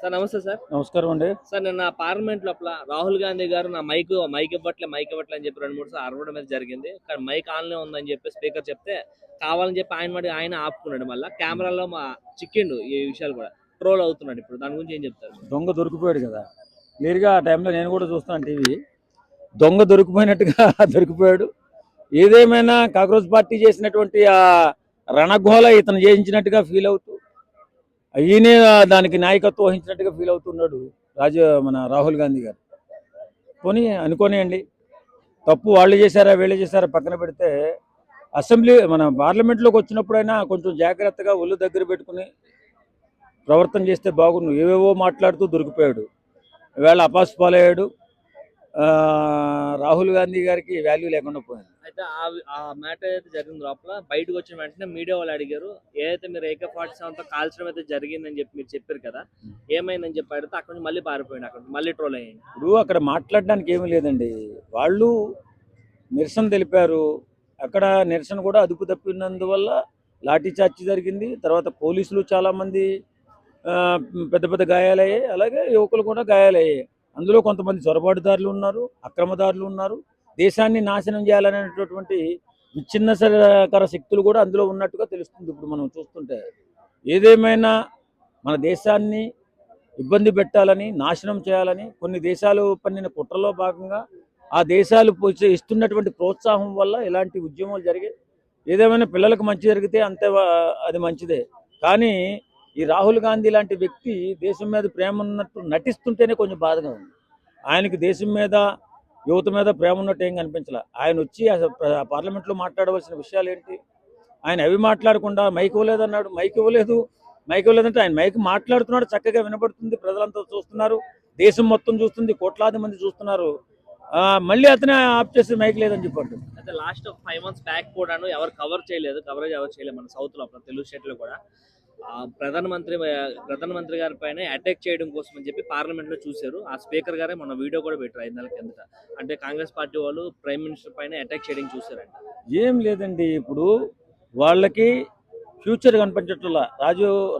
Sir నమస్తే sir. నమస్కారం అండి. సార్ నిన్న పార్లమెంట్ లోపల రాహుల్ గాంధీ గారు నా మైక్ ఇవ్వట్లే అని చెప్పి 2, 3 సార్లు అరవడం అనేది జరిగింది. కానీ మైక్ ఆన్‌లో ఉందని చెప్పి స్పీకర్ చెప్తే కావాలని చెప్పి ఆయన ఆపుకున్నాడు. మళ్ళా కెమెరాలో చిక్కిండు ఈ విషయాలు కూడా. ట్రోల్ అవుతున్నాడు ఇప్పుడు. దాని గురించి ఏం చెప్తారు? దొంగ దొరికిపోయాడు కదా! క్లియర్‌గా ఆ టైంలో నేను కూడా చూస్తున్నాను టీవీ. దొంగ దొరికిపోయినట్టుగా దొరికిపోయాడు. ఏదేమైనా కాంగ్రెస్ పార్టీ చేసినటువంటి ఆ రణఘోల ఇతను చేయించినట్టుగా ఫీల్ అవుతూ, ఈయనే దానికి నాయకత్వం వహించినట్టుగా ఫీల్ అవుతున్నాడు మన రాహుల్ గాంధీ గారు. పోనీ అనుకోనియండి, తప్పు వాళ్ళు చేశారా వీళ్ళు చేశారా పక్కన పెడితే, అసెంబ్లీ మన పార్లమెంట్లోకి వచ్చినప్పుడైనా కొంచెం జాగ్రత్తగా ఒళ్ళు దగ్గర పెట్టుకుని ప్రవర్తన చేస్తే బాగుండు. ఏవేవో మాట్లాడుతూ దొరికిపోయాడు. ఈవేళ అపాస్పాలయ్యాడు. రాహుల్ గాంధీ గారికి వాల్యూ లేకుండా పోయింది. అయితే ఆ మ్యాటర్ అయితే జరిగిన లోపల బయటకు వచ్చిన వెంటనే మీడియా వాళ్ళు అడిగారు, ఏదైతే మీరు AK-47తో కాల్చడం అయితే జరిగిందని చెప్పి మీరు చెప్పారు కదా, ఏమైందని చెప్పి అడిగితే అక్కడ నుంచి మళ్ళీ పారిపోయింది. అక్కడ మళ్ళీ ట్రోల్ అయ్యింది. ఇప్పుడు అక్కడ మాట్లాడడానికి ఏమీ లేదండి. వాళ్ళు నిరసన తెలిపారు. అక్కడ నిరసన కూడా అదుపు తప్పినందువల్ల లాఠీ చార్జీ జరిగింది. తర్వాత పోలీసులు చాలామంది పెద్ద పెద్ద గాయాలయ్యాయి. అలాగే యువకులు కూడా గాయాలయ్యాయి. అందులో కొంతమంది చొరబాటుదారులు ఉన్నారు, అక్రమదారులు ఉన్నారు. దేశాన్ని నాశనం చేయాలనేటటువంటి విచ్ఛిన్నకర శక్తులు కూడా అందులో ఉన్నట్టుగా తెలుస్తుంది ఇప్పుడు మనం చూస్తుంటే. ఏదేమైనా మన దేశాన్ని ఇబ్బంది పెట్టాలని, నాశనం చేయాలని కొన్ని దేశాలు పన్నిన కుట్రలో భాగంగా ఆ దేశాలు ఇస్తున్నటువంటి ప్రోత్సాహం వల్ల ఇలాంటి ఉద్యమాలు జరిగాయి. ఏదేమైనా పిల్లలకు మంచి జరిగితే అంతే, అది మంచిదే. కానీ ఈ రాహుల్ గాంధీ లాంటి వ్యక్తి దేశం మీద ప్రేమ ఉన్నట్టు నటిస్తుంటేనే కొంచెం బాధగా ఉంది. ఆయనకి దేశం మీద, యువత మీద ప్రేమ ఉన్నట్టు ఏం కనిపించలే. ఆయన వచ్చి పార్లమెంట్లో మాట్లాడవలసిన విషయాలు ఏంటి? ఆయన అవి మాట్లాడకుండా మైక్ ఇవ్వలేదన్నాడు. మైక్ ఇవ్వలేదంటే ఆయన మైక్ మాట్లాడుతున్నాడు, చక్కగా వినపడుతుంది, ప్రజలంతా చూస్తున్నారు, దేశం మొత్తం చూస్తుంది, కోట్లాది మంది చూస్తున్నారు. మళ్ళీ అతనే ఆఫ్ చేసి మైక్ లేదని చెప్పాడు. అయితే లాస్ట్ 5 months బ్యాక్ కూడాను కవరేజ్ ఎవరు చేయలేదు మన సౌత్ లో, తెలుగు స్టేట్ లో కూడా. ప్రధానమంత్రి గారి పైన అటాక్ చేయడం కోసం అని చెప్పి పార్లమెంట్ లో చూశారు. ఆ స్పీకర్ గారే మన వీడియో కూడా పెట్టారు 5 నెలల కిందట. అంటే కాంగ్రెస్ పార్టీ వాళ్ళు ప్రైమ్ మినిస్టర్ పైన అటాక్ చేయడం చూసారంట. ఏం లేదండి, ఇప్పుడు వాళ్ళకి ఫ్యూచర్ కనిపించట్లా.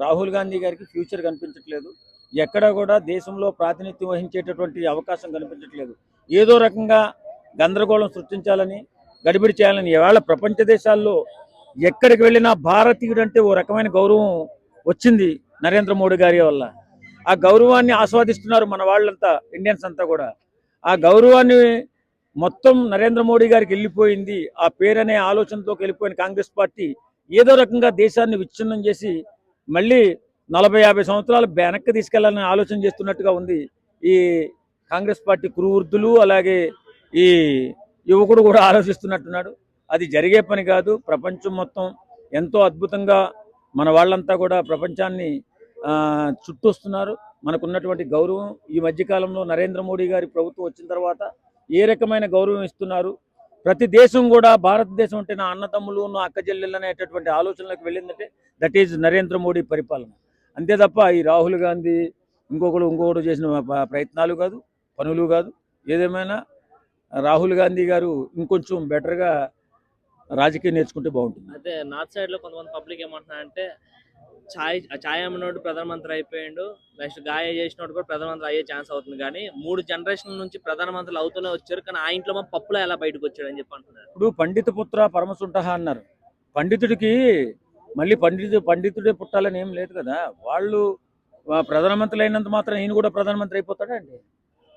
రాహుల్ గాంధీ గారికి ఫ్యూచర్ కనిపించట్లేదు. ఎక్కడా కూడా దేశంలో ప్రాతినిధ్యం వహించేటటువంటి అవకాశం కనిపించట్లేదు. ఏదో రకంగా గందరగోళం సృష్టించాలని, గడిబిడి చేయాలని. ఇవాళ ప్రపంచ దేశాల్లో ఎక్కడికి వెళ్ళినా భారతీయుడు అంటే ఓ రకమైన గౌరవం వచ్చింది నరేంద్ర మోడీ గారి వల్ల. ఆ గౌరవాన్ని ఆస్వాదిస్తున్నారు మన వాళ్ళంతా, ఇండియన్స్ అంతా కూడా. ఆ గౌరవాన్ని మొత్తం నరేంద్ర మోడీ గారికి వెళ్ళిపోయింది. ఆ పేరనే ఆలోచనతోకి వెళ్ళిపోయిన కాంగ్రెస్ పార్టీ ఏదో రకంగా దేశాన్ని విచ్ఛిన్నం చేసి మళ్ళీ 40-50 సంవత్సరాలు వెనక్కి తీసుకెళ్లాలని ఆలోచన చేస్తున్నట్టుగా ఉంది ఈ కాంగ్రెస్ పార్టీ కురువృద్ధులు. అలాగే ఈ యువకుడు కూడా ఆలోచిస్తున్నట్టున్నాడు. అది జరిగే పని కాదు. ప్రపంచం మొత్తం ఎంతో అద్భుతంగా మన వాళ్ళంతా కూడా ప్రపంచాన్ని చుట్టూస్తున్నారు. మనకున్నటువంటి గౌరవం ఈ మధ్యకాలంలో నరేంద్ర మోడీ గారి ప్రభుత్వం వచ్చిన తర్వాత ఏ రకమైన గౌరవం ఇస్తున్నారు. ప్రతి దేశం కూడా భారతదేశం అంటే నా అన్నదమ్ములు, నా అక్క చెల్లెళ్ళు అనేటటువంటి ఆలోచనలకు వెళ్ళిందంటే దట్ ఈజ్ నరేంద్ర మోడీ పరిపాలన. అంతే తప్ప ఈ రాహుల్ గాంధీ ఇంకొకడు చేసిన ప్రయత్నాలు కాదు, పనులు కాదు. ఏదేమైనా రాహుల్ గాంధీ గారు ఇంకొంచెం బెటర్గా రాజకీయం నేర్చుకుంటే బాగుంటుంది. అయితే నార్త్ సైడ్ లో కొంతమంది పబ్లిక్ ఏమంటున్నారంటే, ఛాయ్ అమ్మినోడు ప్రధానమంత్రి అయిపోయాడు, నెక్స్ట్ గాయ చేసినోడు కూడా ప్రధానమంత్రి అయ్యే ఛాన్స్ అవుతుంది. కానీ 3 జనరేషన్ల నుంచి ప్రధానమంత్రులు అవుతూనే వచ్చారు, కానీ ఆ ఇంట్లో పప్పులో ఎలా బయటకు వచ్చాడు అని చెప్పి అంటున్నారు. ఇప్పుడు పండిత పుత్ర పరమసుంఠ అన్నారు. పండితుడికి మళ్ళీ పండితుడే పుట్టాలని ఏం లేదు కదా. వాళ్ళు ప్రధానమంత్రులు అయినంత మాత్రం ఈయన కూడా ప్రధానమంత్రి అయిపోతాడండి.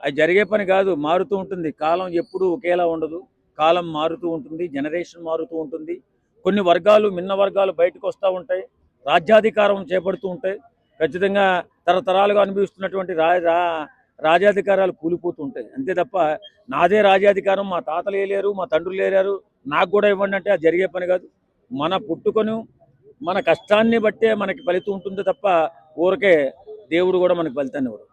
అది జరిగే పని కాదు. మారుతూ ఉంటుంది. కాలం ఎప్పుడూ ఒకేలా ఉండదు. కాలం మారుతూ ఉంటుంది, జనరేషన్ మారుతూ ఉంటుంది. కొన్ని వర్గాలు, మిన్న వర్గాలు బయటకు వస్తూ ఉంటాయి, రాజ్యాధికారం చేపడుతూ ఉంటాయి. ఖచ్చితంగా తరతరాలుగా అనుభవిస్తున్నటువంటి రాజ్యాధికారాలు కూలిపోతూ ఉంటాయి. అంతే తప్ప నాదే రాజ్యాధికారం, మా తాతలు వేయలేరు, మా తండ్రులు వేయలేరు, నాకు కూడా ఇవ్వండి అంటే అది జరిగే పని కాదు. మన పుట్టుకొని మన కష్టాన్ని బట్టే మనకి ఫలితం ఉంటుంది తప్ప ఊరికే దేవుడు కూడా మనకి ఫలితాన్ని ఇవ్వడు.